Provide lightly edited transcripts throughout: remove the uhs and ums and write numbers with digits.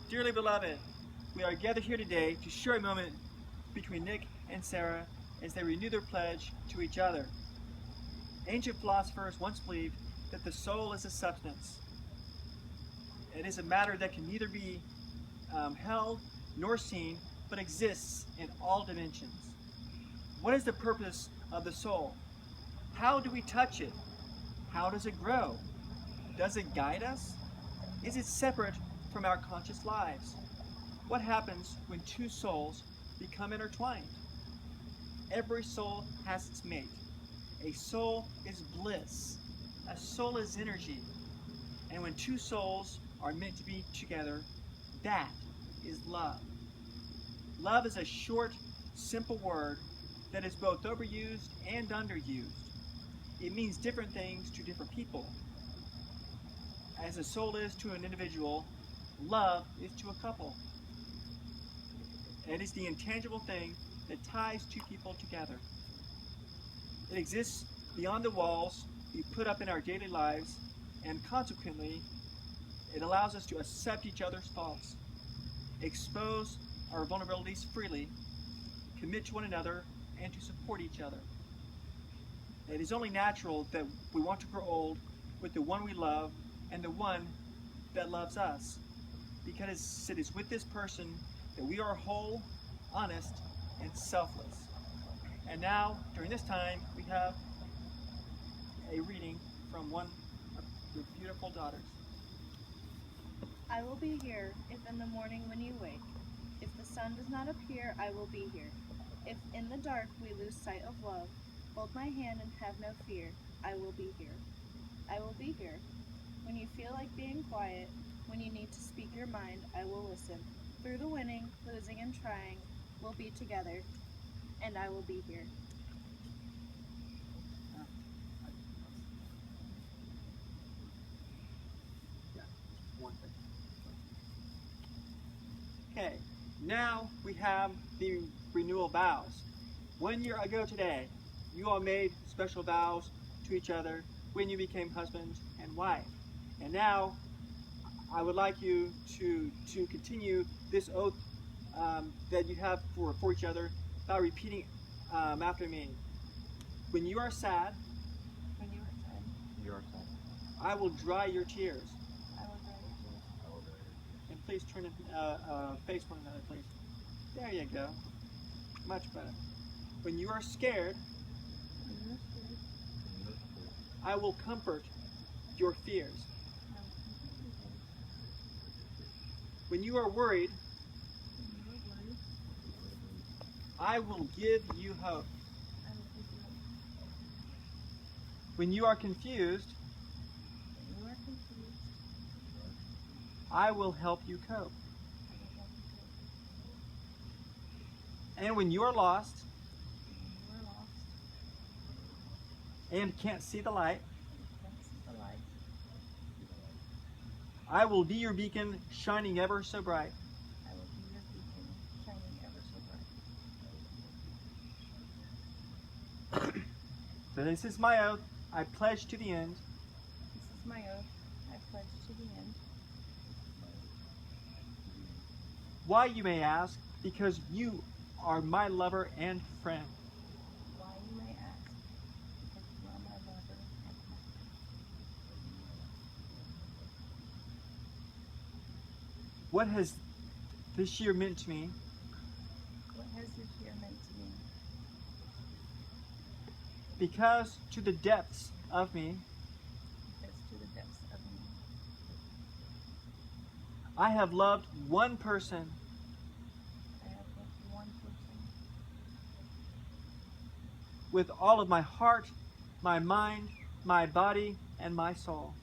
Dearly beloved, we are gathered here today to share a moment between Nick and Sara as they renew their pledge to each other. Ancient philosophers once believed that the soul is a substance. It is a matter that can neither be held nor seen, but exists in all dimensions. What is the purpose of the soul? How do we touch it? How does it grow? Does it guide us? Is it separate from our conscious lives? What happens when two souls become intertwined? Every soul has its mate. A soul is bliss. A soul is energy. And when two souls are meant to be together, that is love. Love is a short, simple word that is both overused and underused. It means different things to different people. As a soul is to an individual, love is to a couple. It is the intangible thing that ties two people together. It exists beyond the walls we put up in our daily lives, and consequently, it allows us to accept each other's faults, expose our vulnerabilities freely, commit to one another, and to support each other. It is only natural that we want to grow old with the one we love and the one that loves us, because it is with this person that we are whole, honest, and selfless. And now, during this time, we have a reading from one of your beautiful daughters. I will be here if in the morning when you wake. If the sun does not appear, I will be here. If in the dark we lose sight of love, hold my hand and have no fear. I will be here. I will be here. When you feel like being quiet, when you need to speak your mind, I will listen. Through the winning, losing, and trying, we'll be together, and I will be here. Okay, now we have the renewal vows. 1 year ago today, you all made special vows to each other when you became husband and wife. And now, I would like you to continue this oath that you have for each other by repeating after me. When you are sad, When you are sad, I will dry your tears. I will dry your tears. And please turn and face one another, please. There you go. Much better. When you are scared, When you are scared, I will comfort your fears. I will comfort your fears. When you are worried, When you are worried, I will give you hope. I will give you hope. When you are confused, When you are confused, I will help you cope. I will help you cope. And when you are lost When you are lost, and can't see the light, can't see the light, I will be your beacon shining ever so bright. I will be your beacon, shining ever so bright. So this is my oath. I pledge to the end. This is my oath. I pledge to the end. Why, you may ask? Because you are my lover and friend. Why, you may ask? Because you are my lover and my friend. What has this year meant to me? What has this year meant to me? Because to the depths of me, Because to the depths of me, I have loved one person I have loved one person with all of my heart, my mind, my body, and my soul.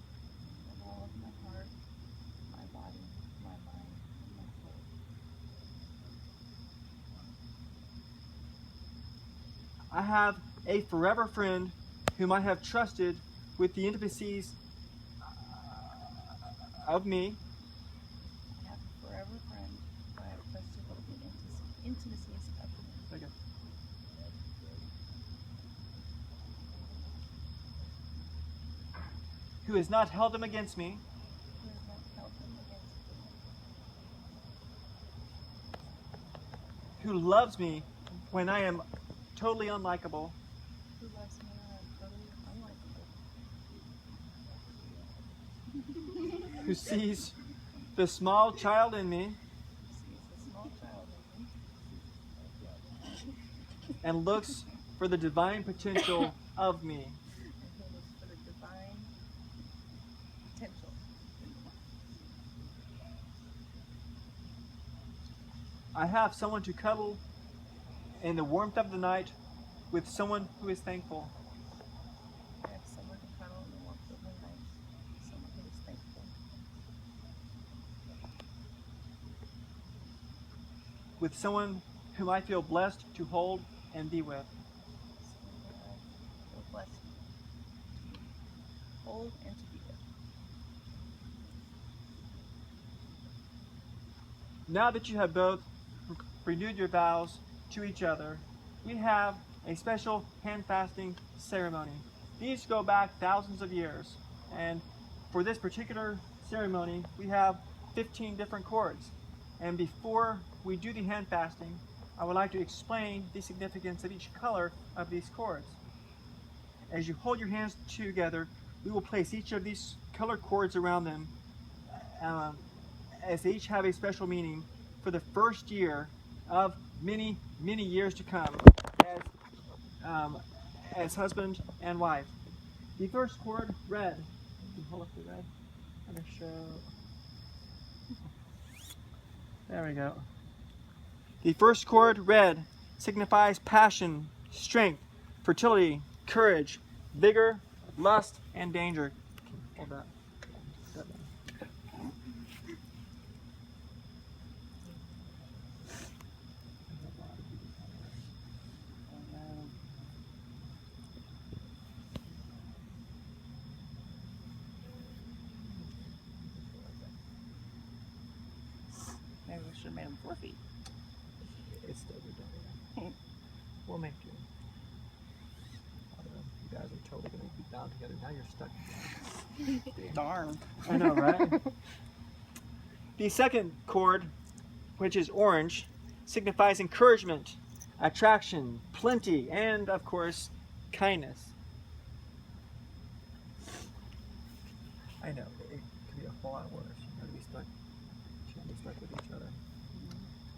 with all of my heart, my body, my mind, and my soul. I have a forever friend whom I have trusted with the intimacies of me, I have a forever friend who I have trusted with the intimacies of me, okay, who has not held them against me, who has not held them against me, who loves me when I am totally unlikable, Who loves me when I'm totally unlikable. who sees the small child in me Sees a small child in me. and looks for the divine potential of me. And who looks for the divine potential. I have someone to cuddle in the warmth of the night with someone who is thankful. I have someone to cuddle in the warmth of the night. Someone who is thankful. With someone whom I feel blessed to hold and be with. Someone who I feel blessed to hold and to be with. Now that you have both renewed your vows to each other, we have a special hand-fasting ceremony. These go back thousands of years, and for this particular ceremony, we have 15 different cords. And before we do the hand-fasting, I would like to explain the significance of each color of these cords. As you hold your hands together, we will place each of these color cords around them as they each have a special meaning for the first year of many, many years to come as husband and wife. The first cord, red. You can hold up the red. I'm going to show. There we go. The first cord, red, signifies passion, strength, fertility, courage, vigor, lust, and danger. Hold that. Maybe we should have made them 4 feet. It's still redundant. We'll make do. You guys are totally going to be bound together. Now you're stuck. Darn. I know, right? The second cord, which is orange, signifies encouragement, attraction, plenty, and, of course, kindness. I know, it could be a whole lot worse. You're going to be stuck. You're going to be stuck with each other.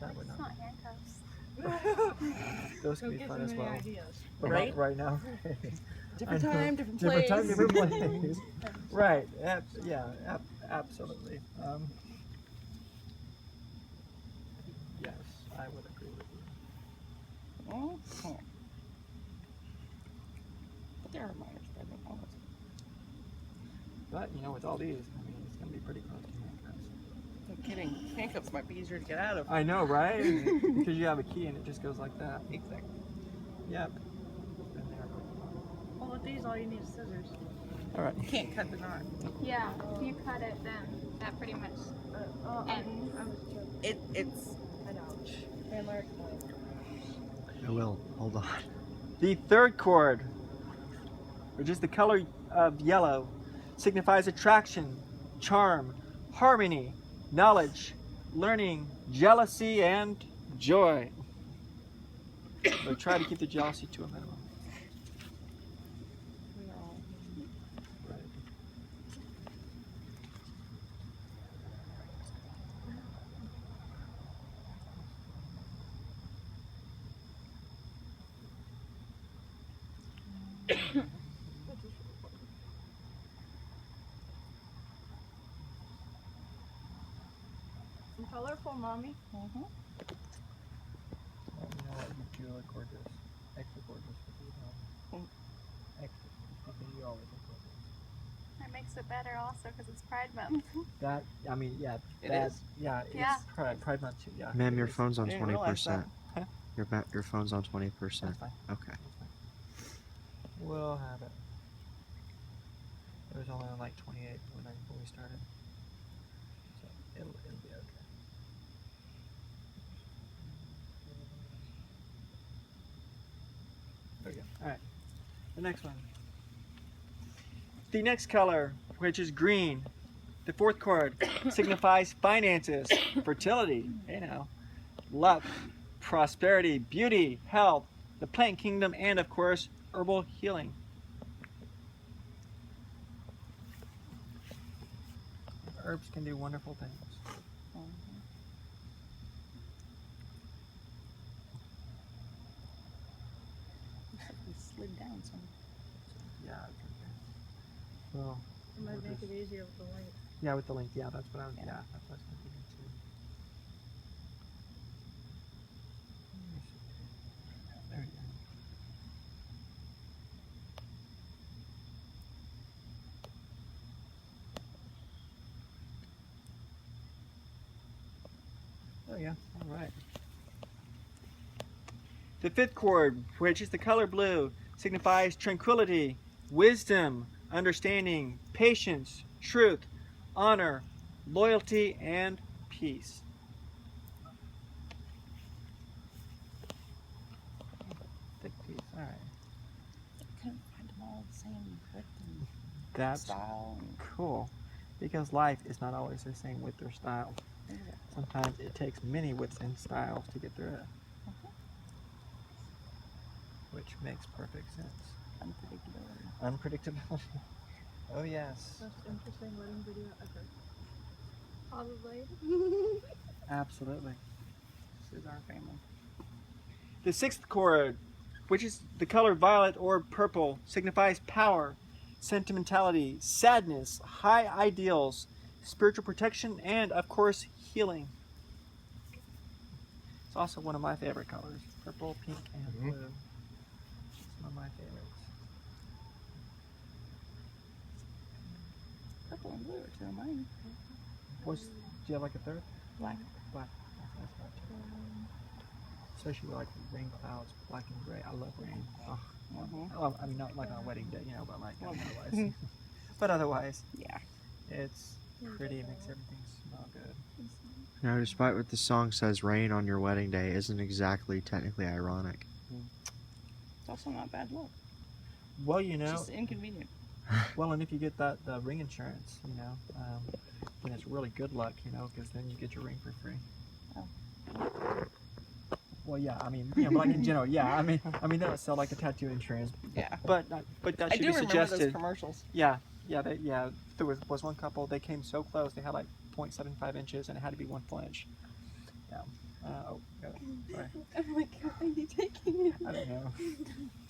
That would It's not. not handcuffs. Those could be fun as well. But Right? not right now. Different I know. time, different place. Different time, different place. Right. Absolutely. Yes, I would agree with you. Mhm. But there are minors that make almost. But, you know, with all these, I mean, it's going to be pretty close to handcuffs. I'm kidding. Handcuffs might be easier to get out of. I know, right? Because you have a key and it just goes like that. Exactly. Yep. Well, with these, all you need is scissors. All right. You can't cut the knot. Yeah, if you cut it, then that pretty much ends. It's an ouch. Handler. I will. Hold on. The third cord, which is the color of yellow, signifies attraction, charm, harmony, knowledge, learning, jealousy, and joy. But try to keep the jealousy to a minimum. We are all. Right. Some colorful, mommy. Mm-hmm. Well, you know what? You two look gorgeous. Extra gorgeous. Extra. Because you always look gorgeous. That makes it better also because it's Pride Month. That, I mean, yeah. It that, is. Yeah, it's Yeah. Pride Month too, yeah. Ma'am, your It is. phone's on I didn't realize 20%. Huh? Your phone's on 20%. That's fine. Okay. That's fine. We'll have it. It was only on like 28 when we started. So it'll be okay. There we go. Alright. The next one. The next color, which is green, the fourth cord, signifies finances, fertility, luck, prosperity, beauty, health, the plant kingdom, and of course, herbal healing. Herbs can do wonderful things. Looks like we slid down some. Yeah. Well, It might make it easier with the light. yeah, with the link. Yeah, that's what I was. Yeah, that's what I was thinking too. There you go. Oh yeah, all right. The fifth chord, which is the color blue, signifies tranquility, wisdom, understanding, patience, truth, honor, loyalty, and peace. Thick peace, all right. I couldn't find them all the same width and That's style. And cool, because life is not always the same width or style. Sometimes it takes many widths and styles to get through it, which makes perfect sense. unpredictability. Unpredictability. Oh yes, Most interesting wedding video ever. Probably. absolutely. This is our family. The sixth chord, which is the color violet or purple, signifies power, sentimentality, sadness, high ideals, spiritual protection, and of course, healing. It's also one of my favorite colors, purple, pink, and blue. It's one of my favorites. Purple and blue are two of mine. Do you have like a third? Black. Black. That's black too. Especially with like rain clouds, black and gray. I love rain. Oh, well, I mean, not like on a wedding day, you know, but like otherwise. But otherwise, Yeah. it's pretty. It makes everything smell good. You know, despite what the song says, rain on your wedding day isn't exactly technically ironic. It's also not bad luck. Well, you know, Just inconvenient. well, and if you get the ring insurance, you know, then it's really good luck, you know, because then you get your ring for free. Oh. Well, yeah, I mean, you know, like in general, yeah, I mean, they don't sell like the tattoo insurance, Yeah. but that I should do be remember suggested. those commercials. Yeah, there was one couple. They came so close. They had like 0.75 inches, and it had to be 1 full inch. Yeah. Sorry. I'm like, are you taking it? I don't know.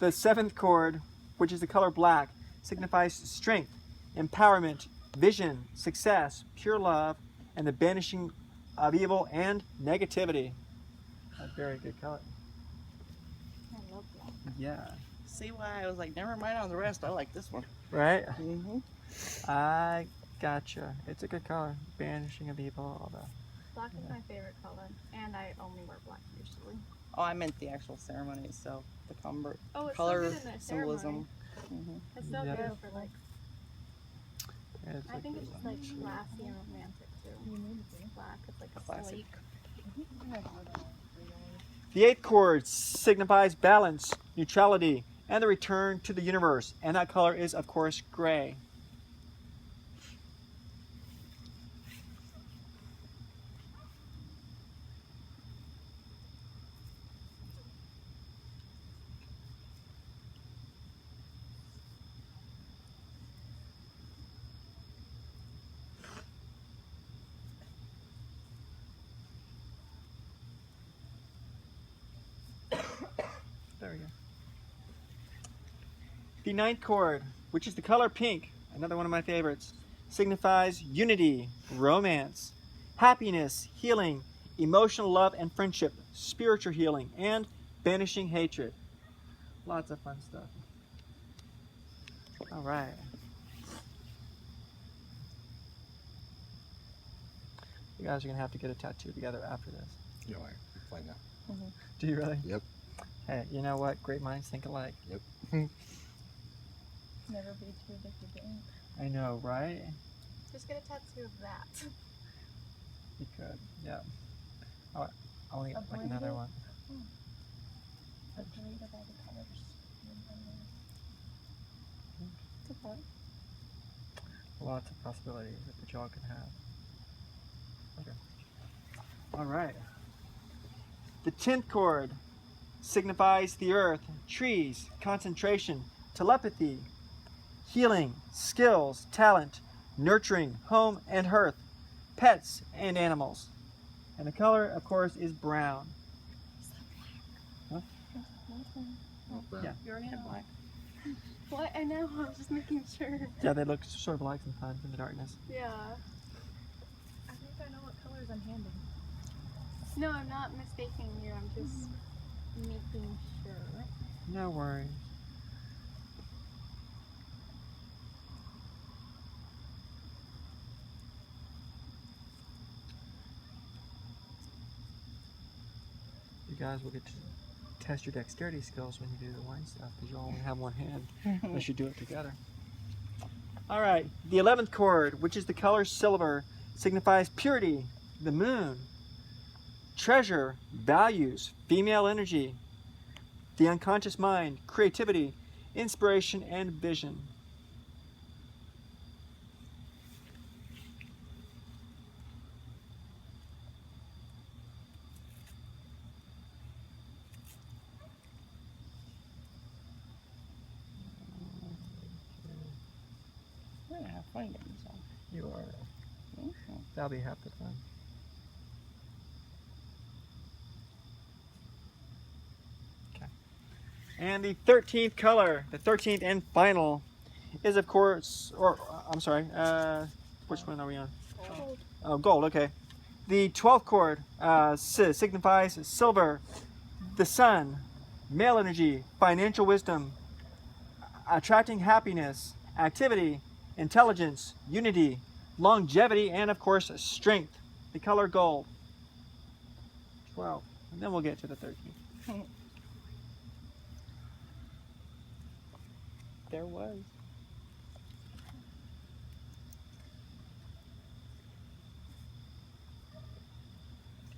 The seventh chord, which is the color black, signifies strength, empowerment, vision, success, pure love, and the banishing of evil and negativity. A very good color. I love black. Yeah. See why I was like, never mind on the rest. I like this one. Right? Mm-hmm. I gotcha. It's a good color. Banishing of evil, all that. Black is my favorite color, and I only wear black usually. Oh, I meant the actual ceremonies, so the Oh, it's color so good in the symbolism. ceremony. Mm-hmm. It's so Yep. good for like. It's I a think good it's just one. like classy and romantic too. Black, it's like a Classic. sleek. The eighth chord signifies balance, neutrality, and the return to the universe, and that color is, of course, gray. There we go. The ninth chord, which is the color pink, another one of my favorites, signifies unity, romance, happiness, healing, emotional love and friendship, spiritual healing, and banishing hatred. Lots of fun stuff. All right. You guys are going to have to get a tattoo together after this. Yeah, I find out. Do you really? Yep. Hey, you know what? Great minds think alike. Yep. Never be too addicted to ink. I know, right? Just get a tattoo of that. You could, yeah. Oh, I want to get like Avoid another it? one. Avoid all the colors. Lots of possibilities that y'all can have. Okay. All right. The 10th chord signifies the earth, trees, concentration, telepathy, healing, skills, talent, nurturing, home and hearth, pets and animals. And the color, of course, is brown. Yeah. You already had black. What? I know. I was just making sure. Yeah, they look sort of alike sometimes in the darkness. Yeah. I think I know what colors I'm handing. No, I'm not mistaking you. I'm just making sure. No worries. You guys will get to test your dexterity skills when you do the wine stuff, because you all only have one hand unless you do it together. All right, the 11th chord, which is the color silver, signifies purity, the moon, treasure, values, female energy, the unconscious mind, creativity, inspiration, and vision. We're gonna have fun getting this on. You are. Okay. That'll be half the fun. Okay. And the 13th color, the 13th and final, is of course, I'm sorry, which one are we on? Gold. Oh, gold, okay. The 12th chord signifies silver, the sun, male energy, financial wisdom, attracting happiness, activity, intelligence, unity, longevity, and of course strength. The color gold. 12. And then we'll get to the 13th. There was.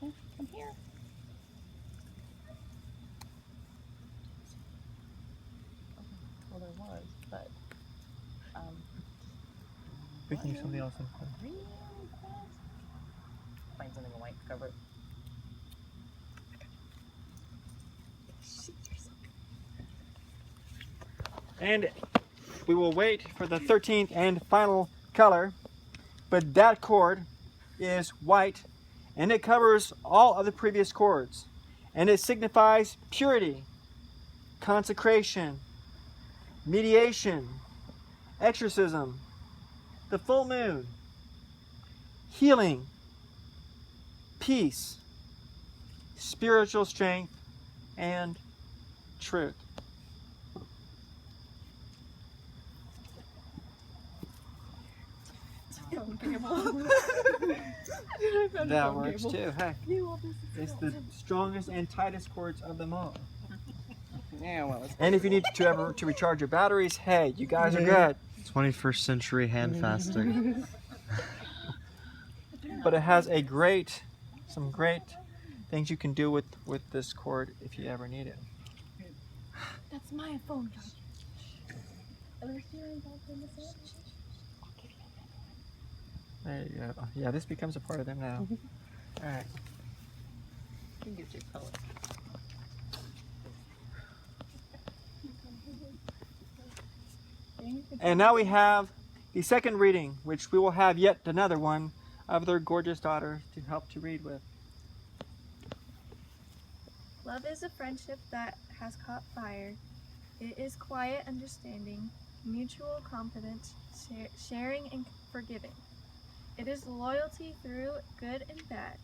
Okay, come here. Well, there was, but We can use something else. really fast. Find something white to cover it. And we will wait for the 13th and final color, but that chord is white and it covers all of the previous chords, and it signifies purity, consecration, mediation, exorcism, the full moon, healing, peace, spiritual strength, and truth. That works too. Hey, it's the strongest and tightest chords of them all. Yeah, well, it's And if you need to ever to recharge your batteries, hey, you guys are good. 21st century handfasting. But it has some great things you can do with this chord if you ever need it. That's my phone charger. There you go. Yeah, this becomes a part of them now. All right. you can get your color. And now we have the second reading, which we will have yet another one of their gorgeous daughter to help to read with. Love is a friendship that has caught fire. It is quiet understanding, mutual confidence, sharing and forgiving. It is loyalty through good and bad.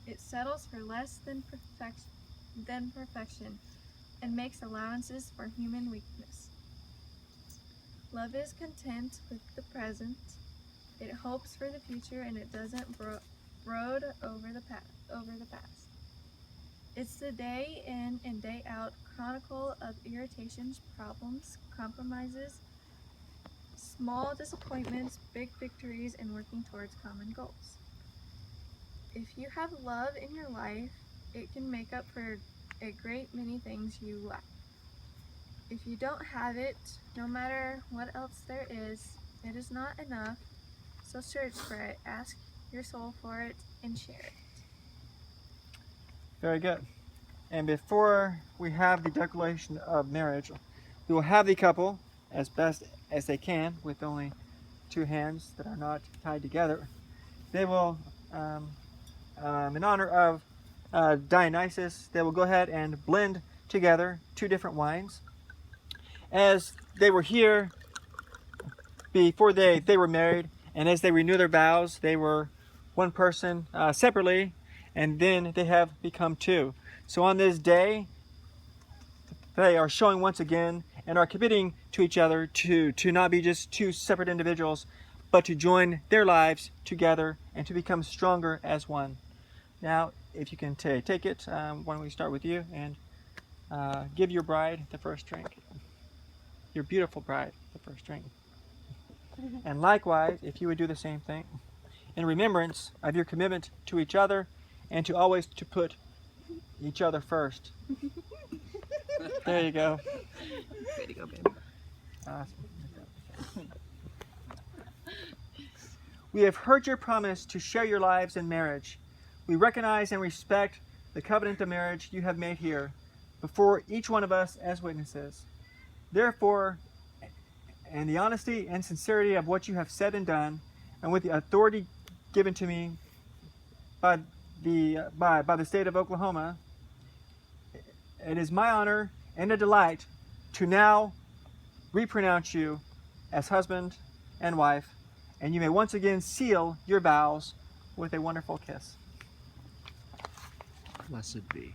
It settles for less than perfection and makes allowances for human weakness. Love is content with the present. It hopes for the future and it doesn't brood over the past. It's the day in and day out chronicle of irritations, problems, compromises, small disappointments, big victories, and working towards common goals. If you have love in your life, it can make up for a great many things you lack. If you don't have it, no matter what else there is, it is not enough. So search for it, ask your soul for it, and share it. Very good. And before we have the declaration of marriage, we will have the couple, as best as they can, with only two hands that are not tied together. They will, in honor of Dionysus, they will go ahead and blend together two different wines. As they were here before they were married, and as they renew their vows, they were one person separately, and then they have become two. So on this day, they are showing once again and are committing to each other to not be just two separate individuals, but to join their lives together and to become stronger as one. Now, if you can take it, why don't we start with you and give your bride the first drink. Your beautiful bride the first drink. And likewise, if you would do the same thing, in remembrance of your commitment to each other and to always to put each other first. There you go. Way to go, baby. Awesome. We have heard your promise to share your lives in marriage. We recognize and respect the covenant of marriage you have made here before each one of us as witnesses. Therefore, and the honesty and sincerity of what you have said and done, and with the authority given to me by the state of Oklahoma, it is my honor and a delight to now repronounce you as husband and wife, and you may once again seal your vows with a wonderful kiss. Blessed be.